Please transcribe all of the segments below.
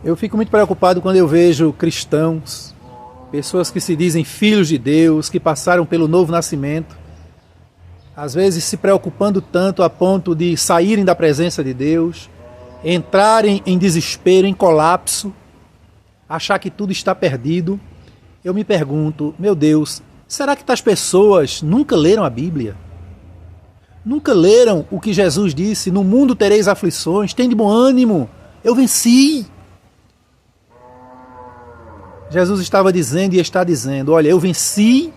Eu fico muito preocupado quando eu vejo cristãos, pessoas que se dizem filhos de Deus, que passaram pelo novo nascimento, às vezes se preocupando tanto a ponto de saírem da presença de Deus, entrarem em desespero, em colapso, achar que tudo está perdido. Eu me pergunto, meu Deus, será que tais pessoas nunca leram a Bíblia? Nunca leram o que Jesus disse, no mundo tereis aflições, tem de bom ânimo, eu venci. Jesus estava dizendo e está dizendo, olha, eu venci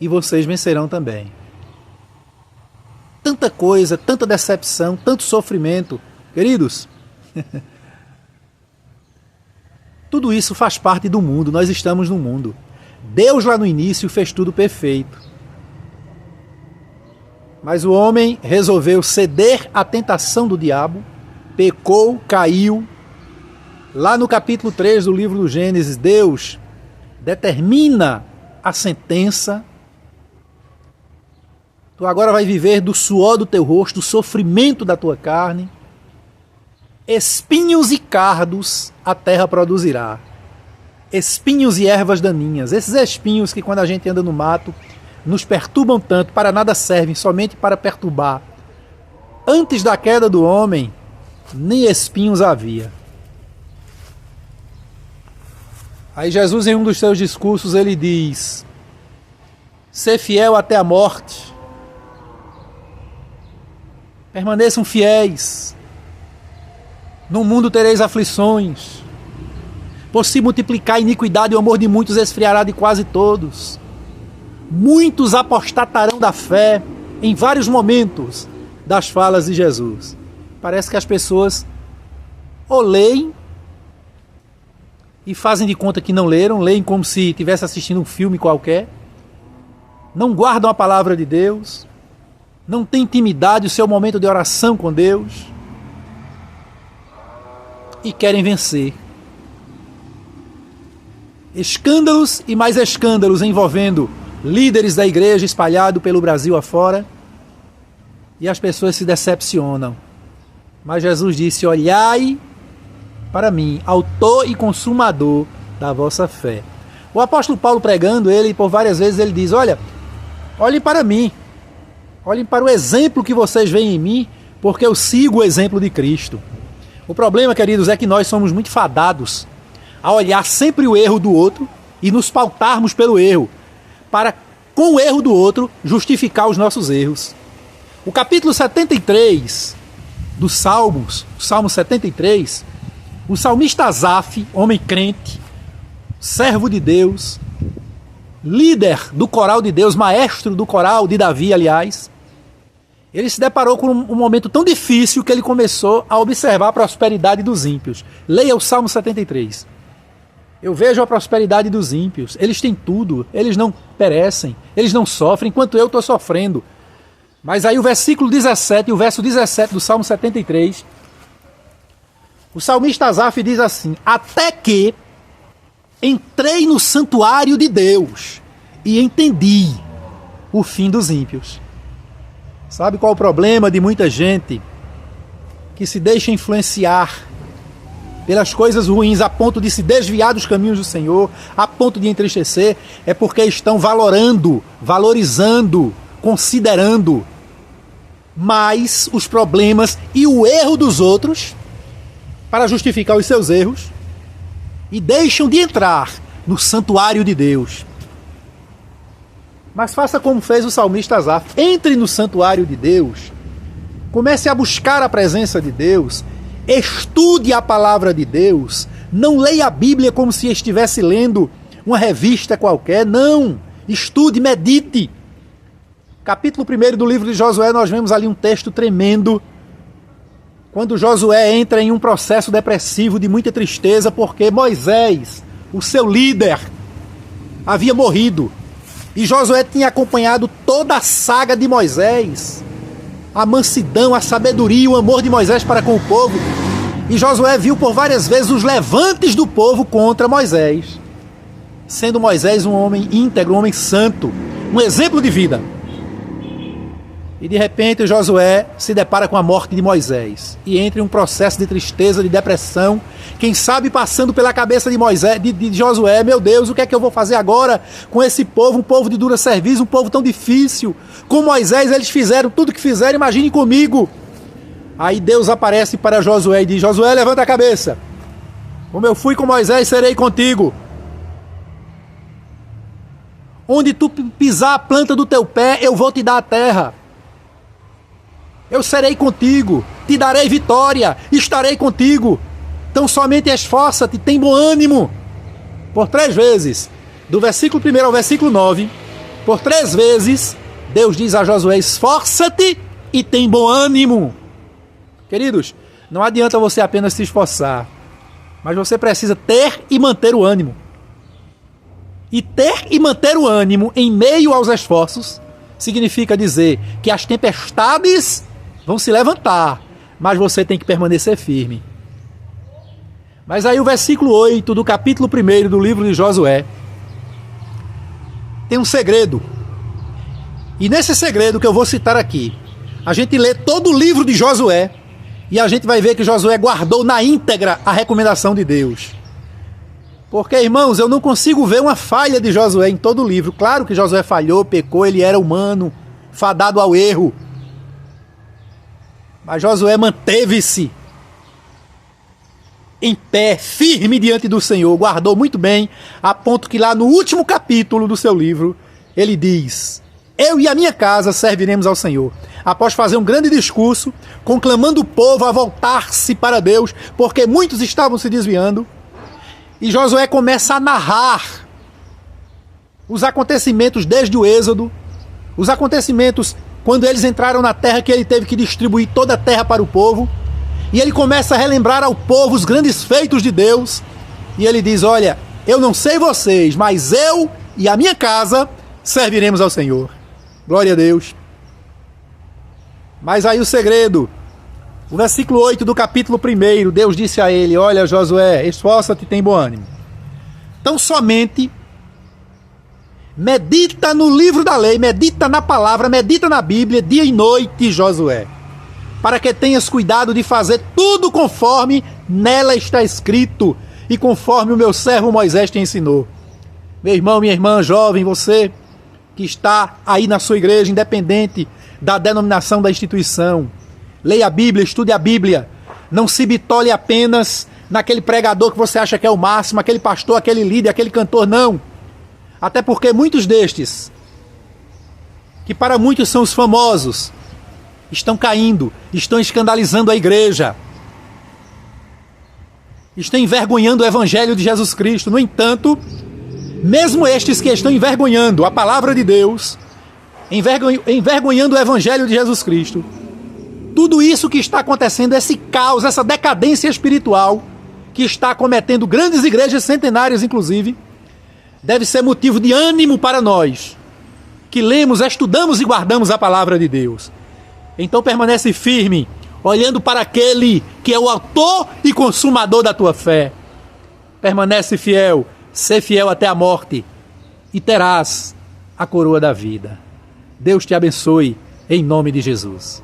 e vocês vencerão também. Tanta coisa, tanta decepção, tanto sofrimento. Queridos, tudo isso faz parte do mundo, nós estamos no mundo. Deus lá no início fez tudo perfeito. Mas o homem resolveu ceder à tentação do diabo, pecou, caiu. Lá no capítulo 3 do livro do Gênesis, Deus determina a sentença. Tu agora vai viver do suor do teu rosto, do sofrimento da tua carne. Espinhos e cardos a terra produzirá. Espinhos e ervas daninhas. Esses espinhos que quando a gente anda no mato nos perturbam tanto, para nada servem, somente para perturbar. Antes da queda do homem, nem espinhos havia. Aí Jesus, em um dos seus discursos, ele diz: ser fiel até a morte. Permaneçam fiéis. No mundo tereis aflições. Por se multiplicar a iniquidade, o amor de muitos esfriará de quase todos. Muitos apostatarão da fé em vários momentos das falas de Jesus. Parece que as pessoas ou leem e fazem de conta que não leram, leem como se estivesse assistindo um filme qualquer, não guardam a palavra de Deus, não têm intimidade, o seu momento de oração com Deus, e querem vencer. Escândalos e mais escândalos envolvendo líderes da igreja espalhados pelo Brasil afora, e as pessoas se decepcionam. Mas Jesus disse: olhai para mim, autor e consumador da vossa fé. O apóstolo Paulo pregando, ele por várias vezes ele diz: olhem para mim, olhem para o exemplo que vocês veem em mim, porque eu sigo o exemplo de Cristo. O problema, queridos, é que nós somos muito fadados a olhar sempre o erro do outro e nos pautarmos pelo erro, para, com o erro do outro, justificar os nossos erros. O capítulo 73 dos Salmos, o Salmo 73, o salmista Asaf, homem crente, servo de Deus, líder do coral de Deus, maestro do coral de Davi, aliás, ele se deparou com um momento tão difícil que ele começou a observar a prosperidade dos ímpios. Leia o Salmo 73. Eu vejo a prosperidade dos ímpios, eles têm tudo, eles não perecem, eles não sofrem, enquanto eu estou sofrendo. Mas aí o versículo 17 e o verso 17 do Salmo 73, o salmista Asaf diz assim: até que entrei no santuário de Deus e entendi o fim dos ímpios. Sabe qual é o problema de muita gente que se deixa influenciar pelas coisas ruins a ponto de se desviar dos caminhos do Senhor, a ponto de entristecer? É porque estão valorizando, considerando mais os problemas e o erro dos outros para justificar os seus erros, e deixam de entrar no santuário de Deus. Mas faça como fez o salmista Asaf: entre no santuário de Deus, comece a buscar a presença de Deus, estude a palavra de Deus, não leia a Bíblia como se estivesse lendo uma revista qualquer, não, estude, medite. Capítulo 1 do livro de Josué, nós vemos ali um texto tremendo, quando Josué entra em um processo depressivo de muita tristeza, porque Moisés, o seu líder, havia morrido. E Josué tinha acompanhado toda a saga de Moisés, a mansidão, a sabedoria e o amor de Moisés para com o povo. E Josué viu por várias vezes os levantes do povo contra Moisés, sendo Moisés um homem íntegro, um homem santo, um exemplo de vida. E de repente Josué se depara com a morte de Moisés e entra em um processo de tristeza, de depressão, Quem sabe passando pela cabeça de Moisés, de Josué, meu Deus, o que é que eu vou fazer agora com esse povo, um povo de dura serviço, um povo tão difícil. Com Moisés eles fizeram tudo que fizeram, imagine comigo. Aí Deus aparece para Josué e diz: Josué, levanta a cabeça. Como eu fui com Moisés, serei contigo. Onde tu pisar a planta do teu pé, eu vou te dar a terra. Eu serei contigo, te darei vitória, estarei contigo. Então somente esforça-te, tem bom ânimo. Por 3 vezes, do versículo 1 ao versículo 9, por 3 vezes, Deus diz a Josué: esforça-te e tem bom ânimo. Queridos, não adianta você apenas se esforçar, mas você precisa ter e manter o ânimo. E ter e manter o ânimo em meio aos esforços significa dizer que as tempestades vão se levantar, mas você tem que permanecer firme. Mas aí o versículo 8 do capítulo 1 do livro de Josué tem um segredo. E nesse segredo que eu vou citar aqui, a gente lê todo o livro de Josué e a gente vai ver que Josué guardou na íntegra a recomendação de Deus. Porque, irmãos, eu não consigo ver uma falha de Josué em todo o livro. Claro que Josué falhou, pecou, ele era humano, fadado ao erro. Mas Josué manteve-se em pé, firme diante do Senhor, guardou muito bem, a ponto que lá no último capítulo do seu livro, ele diz: eu e a minha casa serviremos ao Senhor. Após fazer um grande discurso, conclamando o povo a voltar-se para Deus, porque muitos estavam se desviando, e Josué começa a narrar os acontecimentos desde o Êxodo, os acontecimentos quando eles entraram na terra, que ele teve que distribuir toda a terra para o povo, e ele começa a relembrar ao povo os grandes feitos de Deus, e ele diz: olha, eu não sei vocês, mas eu e a minha casa serviremos ao Senhor. Glória a Deus. Mas aí o segredo, o versículo 8 do capítulo 1, Deus disse a ele: olha, Josué, esforça-te e tem bom ânimo. Então somente medita no livro da lei, medita na palavra, medita na Bíblia, dia e noite, Josué, para que tenhas cuidado de fazer tudo conforme nela está escrito e conforme o meu servo Moisés te ensinou. Meu irmão, minha irmã, jovem, você que está aí na sua igreja, independente da denominação da instituição, leia a Bíblia, estude a Bíblia, não se bitole apenas naquele pregador que você acha que é o máximo, aquele pastor, aquele líder, aquele cantor, não. Até porque muitos destes, que para muitos são os famosos, estão caindo, estão escandalizando a igreja, estão envergonhando o Evangelho de Jesus Cristo. No entanto, mesmo estes que estão envergonhando a palavra de Deus, envergonhando o Evangelho de Jesus Cristo, tudo isso que está acontecendo, esse caos, essa decadência espiritual que está acometendo grandes igrejas centenárias, inclusive, deve ser motivo de ânimo para nós, que lemos, estudamos e guardamos a palavra de Deus. Então permanece firme, olhando para aquele que é o autor e consumador da tua fé. Permanece fiel, ser fiel até a morte, e terás a coroa da vida. Deus te abençoe, em nome de Jesus.